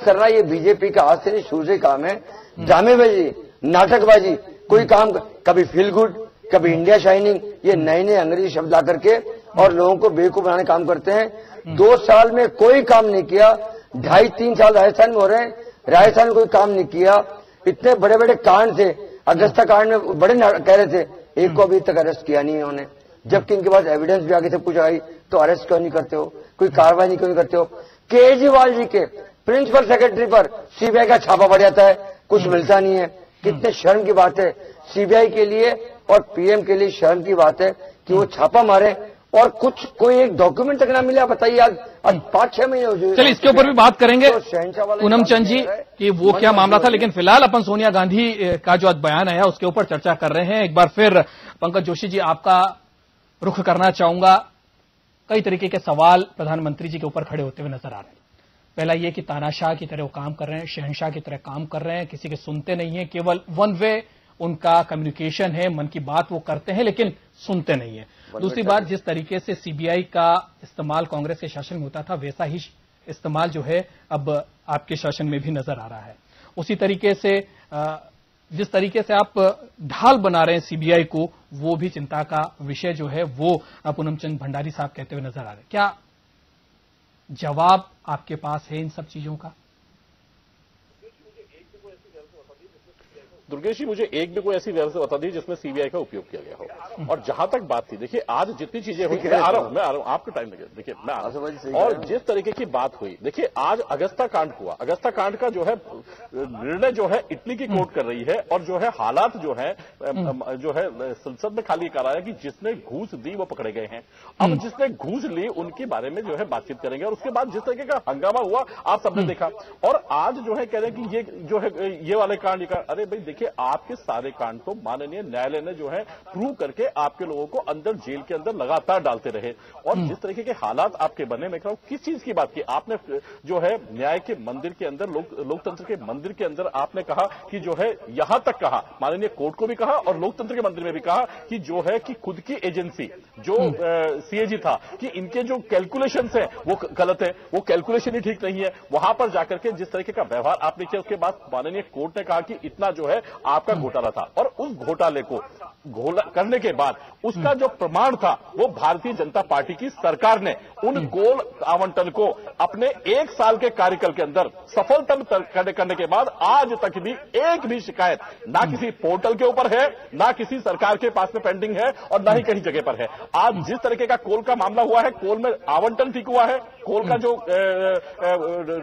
करना ये बीजेपी का आज से नहीं शुरू से काम है। ड्रामेबाजी, नाटकबाजी, कोई काम, कभी फील गुड, कभी इंडिया शाइनिंग, ये नए नए अंग्रेजी शब्द ला करके और लोगों को बेवकूफ बनाने काम करते हैं। 2 साल में कोई काम नहीं किया, 2.5-3 साल राजस्थान में हो रहे हैं, राजस्थान में कोई काम नहीं किया। इतने बड़े बड़े कांड थे, अगस्ता कांड में बड़े कह रहे थे, एक को अभी तक अरेस्ट किया नहीं है उन्होंने, जबकि इनके पास एविडेंस भी आगे सब कुछ आई, तो अरेस्ट क्यों नहीं करते हो, कोई कार्रवाई क्यों नहीं करते हो। केजरीवाल जी के प्रिंसिपल सेक्रेटरी पर सीबीआई का छापा पड़ जाता है, कुछ मिलता नहीं है। कितने शर्म की बात है, सीबीआई के लिए और पीएम के लिए शर्म की बात है कि वो छापा मारे और कुछ कोई एक डॉक्यूमेंट तक ना मिला। बताइए, आज 5-6 महीने हो गए। चलिए इसके ऊपर भी बात करेंगे पूनम चंद जी कि वो क्या मामला था, लेकिन फिलहाल अपन सोनिया गांधी का जो आज बयान आया उसके ऊपर चर्चा कर रहे हैं। एक बार फिर पंकज जोशी जी आपका रुख करना चाहूंगा। कई तरीके के सवाल प्रधानमंत्री जी के ऊपर खड़े होते हुए नजर आ रहे हैं। पहला ये कि तानाशाह की तरह वो काम कर रहे हैं, शहंशाह की तरह काम कर रहे हैं, किसी के सुनते नहीं है, केवल वन वे उनका कम्युनिकेशन है, मन की बात वो करते हैं लेकिन सुनते नहीं है। दूसरी बात, जिस तरीके से सीबीआई का इस्तेमाल कांग्रेस के शासन में होता था वैसा ही इस्तेमाल जो है अब आपके शासन में भी नजर आ रहा है। उसी तरीके से जिस तरीके से आप ढाल बना रहे हैं सीबीआई को, वो भी चिंता का विषय जो है वो पूनम चंद भंडारी साहब कहते हुए नजर आ रहे हैं। क्या जवाब आपके पास है इन सब चीजों का? दुर्गेश जी, मुझे एक भी कोई ऐसी व्यवस्था बता दी जिसमें सीबीआई का उपयोग किया गया हो। और जहां तक बात थी, देखिए आज जितनी चीजें हुई, मैं आ रहा हूं, आपका टाइम लगे, देखिए मैं आ रहा हूं। और जिस तरीके की बात हुई, देखिए आज अगस्ता कांड हुआ, अगस्ता कांड का जो है निर्णय जो है इटली की कोर्ट कर रही है और जो है हालात जो है संसद में खाली कर रहा है कि जिसने घूस दी वो पकड़े गए हैं। अब जिसने घूस ली उनके बारे में जो है बातचीत करेंगे। और उसके बाद जिस तरीके का हंगामा हुआ आप सबने देखा। और आज जो है कह रहे हैं कि ये जो है ये वाले कांड, अरे भाई देखिए आपके सारे कांड तो माननीय न्यायालय ने जो है प्रूव करके आपके लोगों को अंदर जेल के अंदर लगातार डालते रहे। और जिस तरीके के हालात आपके बने, मैं कह रहा हूं किस चीज की बात की आपने, जो है न्याय के मंदिर के अंदर, लोकतंत्र के मंदिर के अंदर आपने कहा कि जो है यहां तक कहा, माननीय कोर्ट को भी कहा और लोकतंत्र के मंदिर में भी कहा कि जो है कि खुद की एजेंसी जो सीएजी था कि इनके जो कैलकुलेशंस है वो गलत है, वो कैलकुलेशन ही ठीक नहीं है। वहां पर जाकर के जिस तरीके का व्यवहार आपने किया, उसके बाद माननीय कोर्ट ने कहा कि इतना जो है आपका घोटाला था। और उस घोटाले को करने के बाद उसका जो प्रमाण था वो भारतीय जनता पार्टी की सरकार ने उन गोल आवंटन को अपने 1 साल के कार्यकाल के अंदर सफलता करने के बाद आज तक भी एक भी शिकायत ना किसी पोर्टल के ऊपर है, ना किसी सरकार के पास में पेंडिंग है और ना ही कहीं जगह पर है। आज जिस तरीके का कोल का मामला हुआ है, कोल में आवंटन ठीक हुआ है, कोल का जो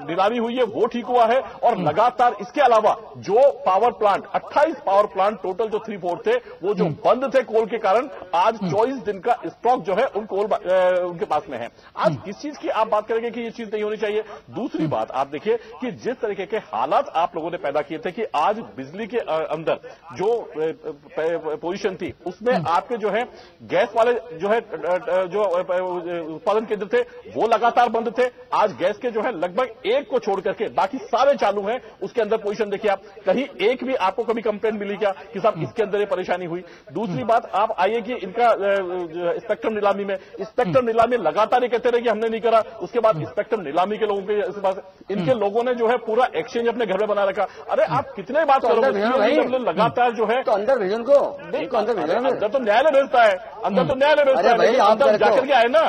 नीलामी हुई है वो ठीक हुआ है। और लगातार इसके अलावा जो power plant 28 power plant total जो 3-4 थे वो जो बंद थे कोल के कारण, आज 24 दिन का स्टॉक जो है उन कोल उनके पास में है। आज किस चीज की आप बात करेंगे कि ये चीज नहीं होनी चाहिए। दूसरी बात आप देखिए कि जिस तरीके के हालात आप लोगों ने पैदा किए थे कि आज बिजली के अंदर जो पोजीशन थी उसमें आपके जो है गैस वाले जो है जो उत्पादन केंद्र थे वो लगातार बंद थे। आज गैस के जो है लगभग एक को छोड़ करके बाकी सारे चालू हैं। उसके अंदर पोजीशन देखिए आप, कहीं एक भी आपको कभी कंप्लेंट मिली क्या कि साहब इसके अंदर ये परेशानी हुई। दूसरी बात आप आइए कि इनका स्पेक्ट्रम नीलामी में, स्पेक्ट्रम नीलामी लगातार ये कहते रहे कि हमने नहीं करा। उसके बाद स्पेक्ट्रम नीलामी के लोगों के पास इनके लोगों ने जो है पूरा एक्सचेंज अपने घर में बना रखा। अरे आप कितने बात करोगे, लगातार जो है तो अंदर भेजन को अंदर तो न्यायालय भेजता है, अंदर तो न्यायालय भेजता है, अंदर जाकर के आए ना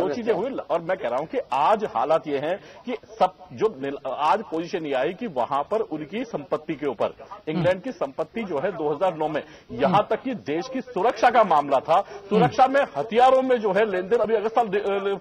दो चीजें हुई। और मैं कह रहा हूं कि आज हालात ये हैं कि सब जो आज पोजीशन ये आई कि वहां पर उनकी संपत्ति के ऊपर, इंग्लैंड की संपत्ति जो है 2009 में, यहां तक कि देश की सुरक्षा का मामला था, सुरक्षा में हथियारों में जो है लेन देन अभी अगस्त साल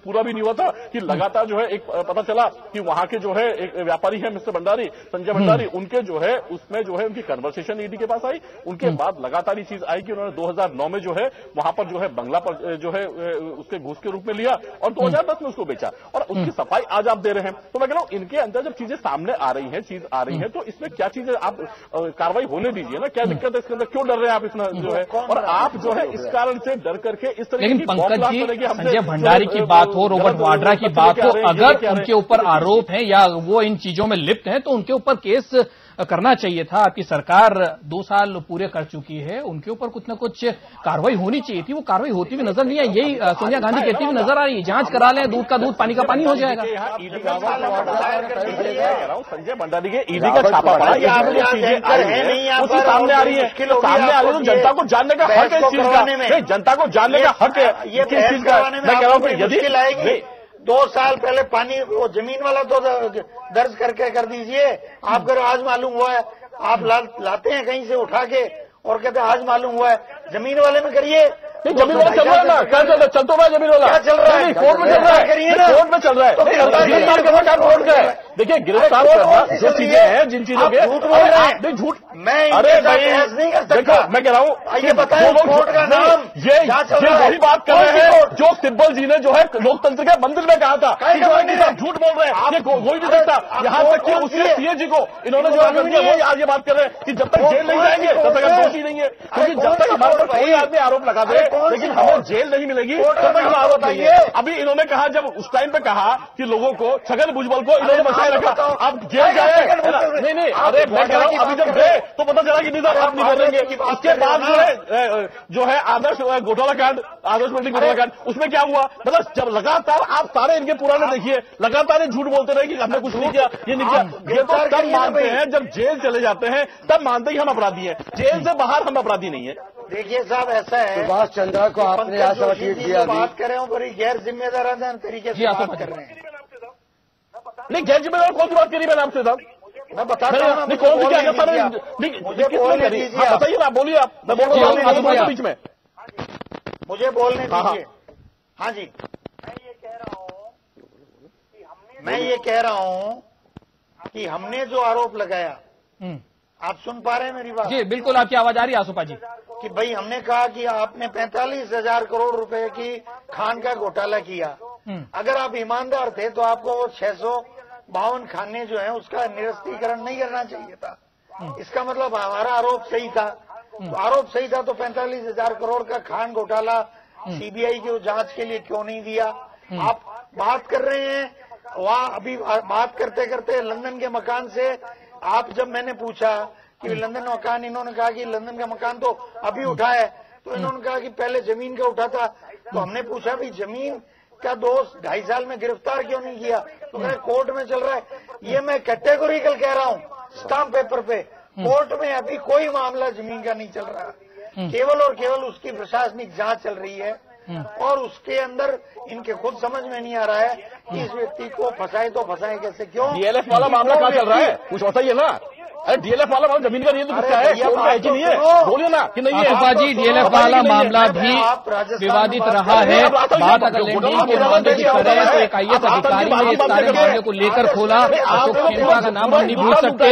पूरा भी नहीं हुआ था कि लगातार जो है एक पता चला कि वहां के जो है एक व्यापारी है मिस्टर भंडारी, संजय भंडारी, उनके जो है उसमें जो है उनकी कन्वर्सेशन ईडी के पास आई। उनके बाद लगातार ये चीज आई कि उन्होंने 2009 में जो है वहां पर जो है बंगला पर जो है उसके घूस के रूप में लिया और 2010 में उसको बेचा और उसकी सफाई आज आप दे रहे हैं। तो मैं कह रहा हूं इनके अंदर जब चीजें सामने आ रही हैं, चीज आ रही है, तो इसमें क्या चीजें आप कार्रवाई होने दीजिए ना, क्या दिक्कत है इसके अंदर, क्यों डर रहे हैं आप इसमें जो है। और आप जो है इस कारण से डर करके इस तरह लेकिन पंकज जी, संजय भंडारी की बात हो, रॉबर्ट वाड्रा की बात हो, अगर उनके ऊपर आरोप है या वो इन चीजों में लिप्त हैं तो उनके ऊपर केस करना चाहिए था। आपकी सरकार 2 साल पूरे कर चुकी है, उनके ऊपर कुछ न कुछ कार्रवाई होनी चाहिए थी। वो कार्रवाई होती हुई नजर नहीं आई। यही सोनिया गांधी कहती हुई नजर आ रही है, जांच करा लें, दूध का दूध पानी का पानी हो जाएगा। संजय भंडारी के ईडी का छापा पड़ा, उसकी सामने आ रही है, सामने आ रही है, तो जनता को जानने का हक है इस चीज का, जनता को जानने का हक है ये चीज का। मैं कह रहा हूँ यदि 2 साल पहले पानी वो जमीन वाला तो दर्ज करके कर दीजिए। आप अगर आज मालूम हुआ है, आप लाते हैं कहीं से उठा के और कहते हैं आज मालूम हुआ है, जमीन वाले में करिए। जमीन वाला चल रहा है ना, क्या चल रहा है? चल तो रहा है जमीन वाला, क्या चल रहा है? कोर्ट में चल रहा है, कोर्ट में चल रहा है। गिरफ्तार करना काम कोर्ट का है। देखिए गिरफ्तार करना जो चीजें हैं, जिन चीजों के झूठ बोल रहे हैं, नहीं झूठ, मैं अरे भाई नहीं कर देखो सकता। मैं कह रहा हूँ ये बताइए कोर्ट का नाम, ये वही बात कर रहे हैं जो सिब्बल जी ने जो है लोकतंत्र के मंदिर में कहा था, झूठ बोल रहे हैं, ये हो ही नहीं सकता। यहाँ तक कि उसके सीए जी को इन्होंने जो कर दिया, वही आज ये बात कर रहे हैं कि जब तक जेल नहीं जाएंगे तब तक हम दोषी नहीं है। क्योंकि जब तक हमारे पर कोई आदमी आरोप लगा दे लेकिन हमें जेल नहीं मिलेगी तब तक आरोप नहीं है। अभी इन्होंने कहा, जब उस टाइम पे कहा कि लोगों को, छगन भुजबल को इन्होंने बचाए रखा, अब जेल जाए नहीं, अरे मैं कह रहा हूँ अभी जब गए तो पता चला कि नहीं साहब आप नहीं करेंगे। इसके बाद जो है आदर्श घोटाला कांड, आदर्श मंडी घोटाला कांड, उसमें क्या हुआ? मतलब जब लगातार आप सारे इनके पुराने देखिए, लगातार ये झूठ बोलते रहे कि हमने कुछ नहीं किया, ये नहीं किया। ये तो तब मानते हैं जब जेल चले जाते हैं, तब मानते हैं कि हम अपराधी हैं, जेल से बाहर हम अपराधी नहीं है। देखिए साहब ऐसा है, सुभाष चंद्रा को आपने आज दिया, बात कर रहे हो बड़ी गैर जिम्मेदाराना तरीके से बात कर रहे हैं। नहीं गैर जिम्मेदार कौन सी बात करी मैंने आपसे साहब? मैं बताता हूँ नहीं कौन सी क्या मुझे बोलने दीजिए, बताइए ना, बोलिए आप, मैं बोल रहा हूँ बीच में, मुझे बोलने दीजिए। हाँ जी, मैं ये कह रहा हूँ कि हमने जो आरोप लगाया, आप सुन पा रहे हैं मेरी बात? जी बिल्कुल, आपकी आवाज आ रही है आसोपा जी। कि भाई हमने कहा कि आपने 45,000 करोड़ रुपए की खान का घोटाला किया। अगर आप ईमानदार थे तो आपको 652 खाने जो है उसका निरस्तीकरण नहीं करना चाहिए था। इसका मतलब हमारा आरोप सही था। तो आरोप सही था तो 45,000 करोड़ का खान घोटाला सीबीआई की जांच के लिए क्यों नहीं दिया? आप बात कर रहे हैं वहाँ, अभी बात करते करते लंदन के मकान से आप, जब मैंने पूछा कि लंदन मकान, इन्होंने कहा कि लंदन का मकान तो अभी उठा है, तो इन्होंने कहा कि पहले जमीन का उठा था। तो हमने पूछा भी जमीन का दोष 2.5 साल में गिरफ्तार क्यों नहीं किया? तो कहा कोर्ट में चल रहा है। ये मैं कैटेगोरिकल कह रहा हूँ, स्टाम्प पेपर पे, कोर्ट में अभी कोई मामला जमीन का नहीं चल रहा, केवल और केवल उसकी प्रशासनिक जांच चल रही है। और उसके अंदर इनके खुद समझ में नहीं आ रहा है कि इस व्यक्ति को फंसाए तो फंसाए कैसे, क्यों? डीएलएफ वाला मामला कहाँ चल रहा है कुछ बताइए ना। अरे डीएलएफ वाला मामला जमीन का नहीं है तो क्या है, है कि नहीं है? बोलिए ना कि नहीं है। आसोपा जी, डीएलएफ वाला मामला भी विवादित रहा है। बात अगर लैंडिंग के मामले की करें तो एक आईएएस अधिकारी ने इस सारे मामले को लेकर खोला। अशोक खेमका का नाम हम नहीं भूल सकते,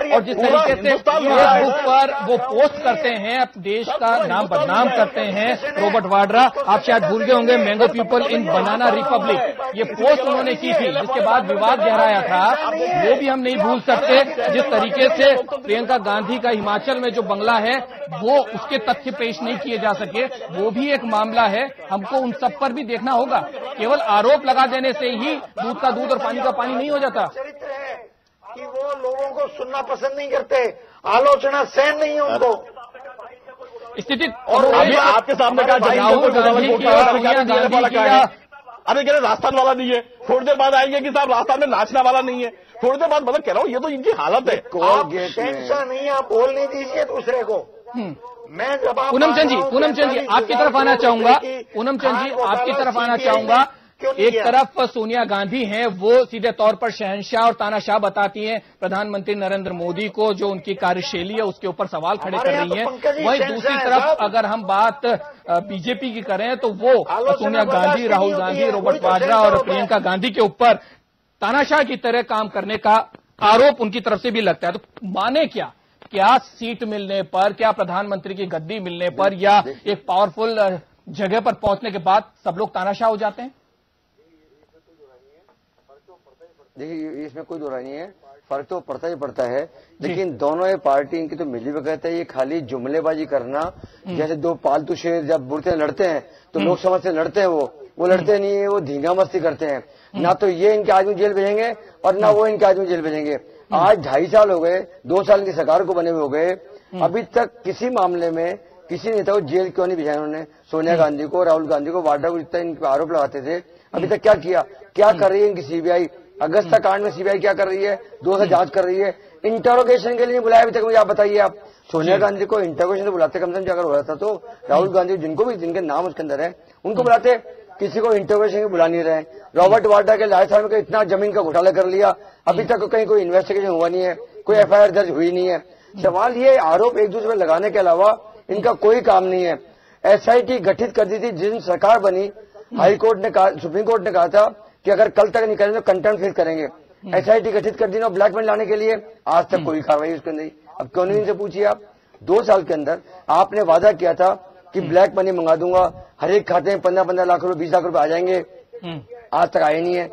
और जिस तरीके से फेसबुक पर वो पोस्ट करते हैं, देश का नाम बदनाम करते हैं। रॉबर्ट वाड्रा, आप शायद भूल गए होंगे, mango people in banana Republic, ये पोस्ट उन्होंने की थी, जिसके बाद विवाद गहराया था। वो भी हम नहीं भूल सकते। जिस तरीके से प्रियंका गांधी का हिमाचल में जो बंगला है वो उसके तथ्य पेश नहीं किए जा सके, वो भी एक मामला है। हमको उन सब पर भी देखना होगा। केवल आरोप लगा देने से ही दूध का दूध और पानी का पानी नहीं हो जाता। चरित्र है कि वो लोगों को सुनना पसंद नहीं करते, आलोचना सहन नहीं है उनको। स्थिति और अभी आपके सामने कहा राहुल गांधी की और सोनिया गांधी की, अरे कह रहे राजस्थान वाला नहीं है, थोड़ी देर बाद आएंगे कि साहब राजस्थान में नाचना वाला नहीं है, थोड़ी देर बाद, मतलब कह रहा हूँ ये तो इनकी हालत है। टेंशन नहीं, आप बोलने दीजिए दूसरे को। मैं जब पूनम चंद जी आपकी तरफ आना चाहूंगा। पूनम चंद जी आपकी तरफ आना चाहूंगा। एक तरफ सोनिया गांधी हैं, वो सीधे तौर पर शहंशाह और तानाशाह बताती हैं प्रधानमंत्री नरेंद्र मोदी को, जो उनकी कार्यशैली है उसके ऊपर सवाल खड़े कर रही हैं। वहीं दूसरी तरफ अगर हम बात बीजेपी की करें तो वो सोनिया गांधी, राहुल गांधी, रॉबर्ट वाड्रा और प्रियंका गांधी के ऊपर तानाशाह की तरह काम करने का आरोप उनकी तरफ से भी लगता है। तो माने क्या सीट मिलने पर, क्या प्रधानमंत्री की गद्दी मिलने पर, या एक पावरफुल जगह पर पहुंचने के बाद सब लोग तानाशाह हो जाते हैं? देखिए इसमें कोई दो राय नहीं है, फर्क तो पड़ता ही पड़ता है, लेकिन दोनों ये पार्टी इनकी तो मिली वक्त है। ये खाली जुमलेबाजी करना, जैसे दो पालतू शेर जब बुढ़ते लड़ते हैं तो लोग समझते लड़ते हैं, वो वो लड़ते नहीं है, वो धींगा मस्ती करते हैं। ना तो ये इनके आदमी जेल भेजेंगे और ना वो इनके आदमी जेल भेजेंगे। आज 2.5 साल हो गए, 2 साल की सरकार को बने हुए हो गए, अभी तक किसी मामले में किसी नेता को जेल क्यों नहीं भेजा उन्होंने? सोनिया गांधी को, राहुल गांधी को, वाड्रा को जितना इन आरोप लगाते थे, अभी तक क्या किया? क्या कर रही है इनकी सीबीआई? अगस्ता कांड में सीबीआई क्या कर रही है? 2 साल जांच कर रही है। इंटरोगेशन के लिए बुलाया अभी तक? मुझे आप बताइए। आप सोनिया गांधी को इंटरोगेशन तो बुलाते, कम से कम अगर हो रहा था तो राहुल गांधी जिनको भी, जिनके नाम उसके अंदर है, उनको बुलाते। किसी को इंटरोगेशन बुला नहीं रहे। रॉबर्ट वाड्रा के राजस्थान में इतना जमीन का घोटाला कर लिया, अभी तक कहीं कोई इन्वेस्टिगेशन हुआ नहीं है, कोई एफआईआर दर्ज हुई नहीं है। सवाल ये, आरोप एक दूसरे पर लगाने के अलावा इनका कोई काम नहीं है। एसआईटी गठित कर दी थी जिन सरकार बनी, हाई कोर्ट ने कहा, सुप्रीम कोर्ट ने कहा था कि अगर कल तक नहीं करेंगे तो कंटेम्प्ट फेस करेंगे। एसआईटी गठित कर दी ना ब्लैकमेल लाने के लिए, आज तक कोई कार्रवाई उसके नहीं। अब क्यों नहीं इनसे पूछिए आप? 2 साल के अंदर आपने वादा किया था कि ब्लैक मनी मंगा दूंगा, हर एक खाते में 15-15 लाख रुपए, 20 लाख रुपए आ जाएंगे, आज तक आए नहीं है।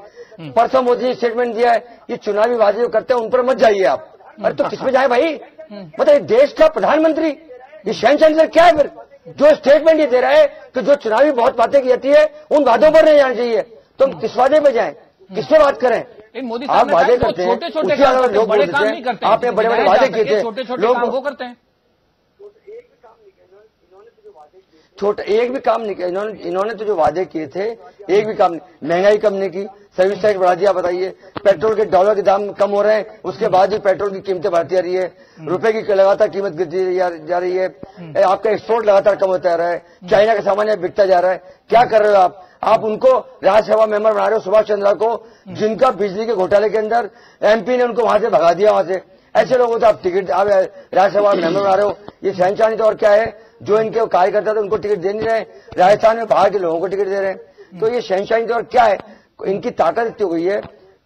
परसों मोदी ने स्टेटमेंट दिया है, ये चुनावी वादे जो करते हैं उन पर मत जाइए आप। अरे तो किसमें जाए भाई? बताइए, देश का प्रधानमंत्री ये शहनशाह क्या है फिर? जो स्टेटमेंट ये दे रहा है कि जो चुनावी बहुत बातें की जाती है उन वादों पर नहीं जाना चाहिए, तो किस वादे पे जाएं? किससे बात करें? मोदी आप वादे करते हैं, छोटे-छोटे लोग बड़े काम नहीं करते। आपने बड़े-बड़े वादे किए थे, छोटे-छोटे काम वो करते हैं। छोटा एक भी काम नहीं किया इन्होंने तो जो वादे किए थे एक भी काम नहीं। महंगाई कम नहीं की, सर्विस टैक्स बढ़ा दिया। बताइए, पेट्रोल के डॉलर के दाम कम हो रहे हैं, उसके बाद भी पेट्रोल की कीमतें बढ़ती जा रही है, रुपए की लगातार कीमत गिरती जा रही है, आपका एक्सपोर्ट लगातार कम होता जा रहा है, चाइना का सामान बिकता जा रहा है। क्या कर रहे हो आप? आप उनको राज्यसभा मेंबर बना रहे हो, सुभाष चंद्रा को, जिनका बिजली के घोटाले के अंदर एमपी ने उनको वहां से भगा दिया। वहां से ऐसे लोगों को आप टिकट, आप राज्यसभा मेंबर बना रहे हो। ये शहनशाह तो और क्या है? जो इनके कार्यकर्ता थे उनको टिकट दे नहीं रहे, राजस्थान में बाहर के लोगों को टिकट दे रहे हैं। तो ये शहनशाह तो और क्या है? इनकी ताकत इतनी हो गई है,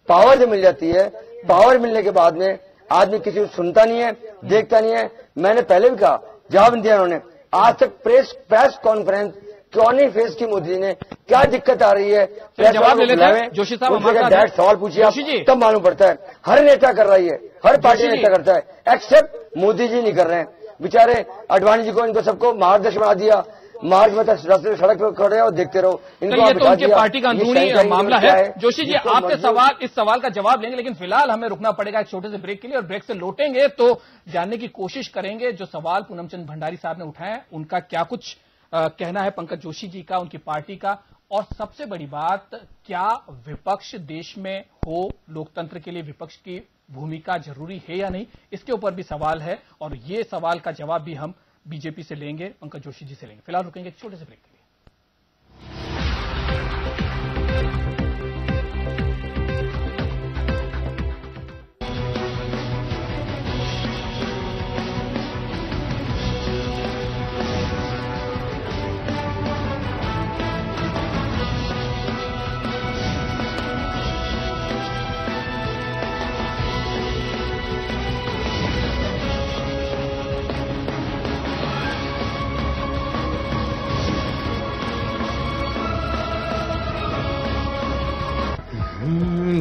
पावर जो मिल जाती है, पावर मिलने के बाद में आदमी किसी को सुनता नहीं है, देखता नहीं है। मैंने पहले भी कहा, जवाब दिया उन्होंने। आज तक प्रेस कॉन्फ्रेंस क्यों नहीं फेस की मोदी ने? क्या दिक्कत आ रही है? जवाब ले लेते हैं जोशी साहब। डायरेक्ट सवाल पूछिए आप, तब मालूम पड़ता है। हर नेता कर रही है, हर पार्टी नेता करता है, एक्सेप्ट मोदी जी नहीं कर रहे हैं। बेचारे अडवाणी जी को, इनको सबको मार्गदर्शन बना दिया, मार्ग में सड़क पर खड़े और देखते रहो। इनको ये तो उनकी पार्टी का अंदरूनी मामला है। जोशी जी, आपके इस सवाल का जवाब लेंगे, लेकिन फिलहाल हमें रुकना पड़ेगा एक छोटे से ब्रेक के लिए, और ब्रेक से लौटेंगे तो जानने की कोशिश करेंगे जो सवाल पूनम चंद भंडारी साहब ने उठाए, उनका क्या कुछ कहना है पंकज जोशी जी का, उनकी पार्टी का, और सबसे बड़ी बात, क्या विपक्ष देश में हो, लोकतंत्र के लिए विपक्ष की भूमिका जरूरी है या नहीं, इसके ऊपर भी सवाल है। और ये सवाल का जवाब भी हम बीजेपी से लेंगे, पंकज जोशी जी से लेंगे। फिलहाल रुकेंगे एक छोटे से ब्रेक के लिए।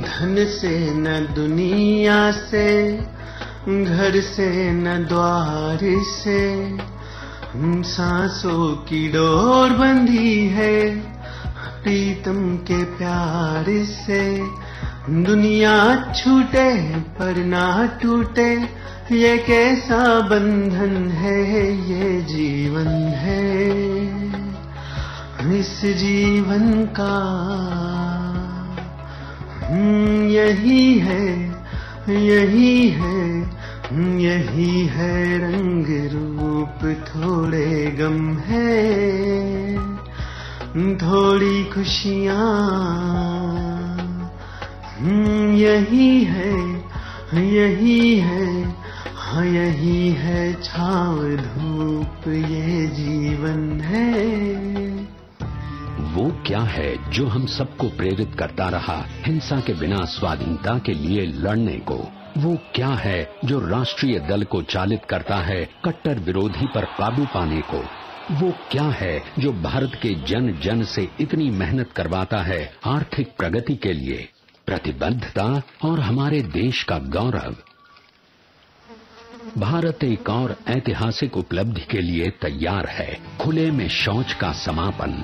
धन से न दुनिया से, घर से न द्वार से, सांसों की डोर बंधी है प्रीतम के प्यार से। दुनिया छूटे पर ना टूटे, ये कैसा बंधन है, ये जीवन है। इस जीवन का यही है, यही है, यही है रंग रूप। थोड़े गम है, थोड़ी खुशियाँ, यही है, यही है, हाँ यही है छाँव धूप, ये जीवन है। वो क्या है जो हम सबको प्रेरित करता रहा हिंसा के बिना स्वाधीनता के लिए लड़ने को? वो क्या है जो राष्ट्रीय दल को चालित करता है कट्टर विरोधी पर काबू पाने को? वो क्या है जो भारत के जन जन से इतनी मेहनत करवाता है आर्थिक प्रगति के लिए? प्रतिबद्धता और हमारे देश का गौरव। भारत एक और ऐतिहासिक उपलब्धि के लिए तैयार है, खुले में शौच का समापन।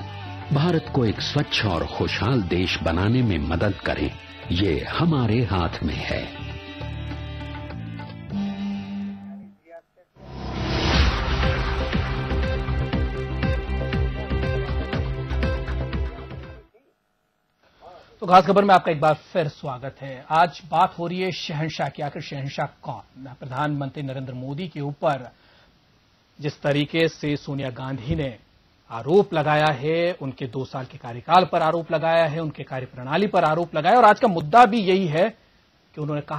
भारत को एक स्वच्छ और खुशहाल देश बनाने में मदद करें, ये हमारे हाथ में है। तो खास खबर में आपका एक बार फिर स्वागत है। आज बात हो रही है शहंशाह की। आखिर शहंशाह कौन? प्रधानमंत्री नरेंद्र मोदी के ऊपर जिस तरीके से सोनिया गांधी ने आरोप लगाया है, उनके 2 साल के कार्यकाल पर आरोप लगाया है, उनके कार्यप्रणाली पर आरोप लगाया, और आज का मुद्दा भी यही है कि उन्होंने कहा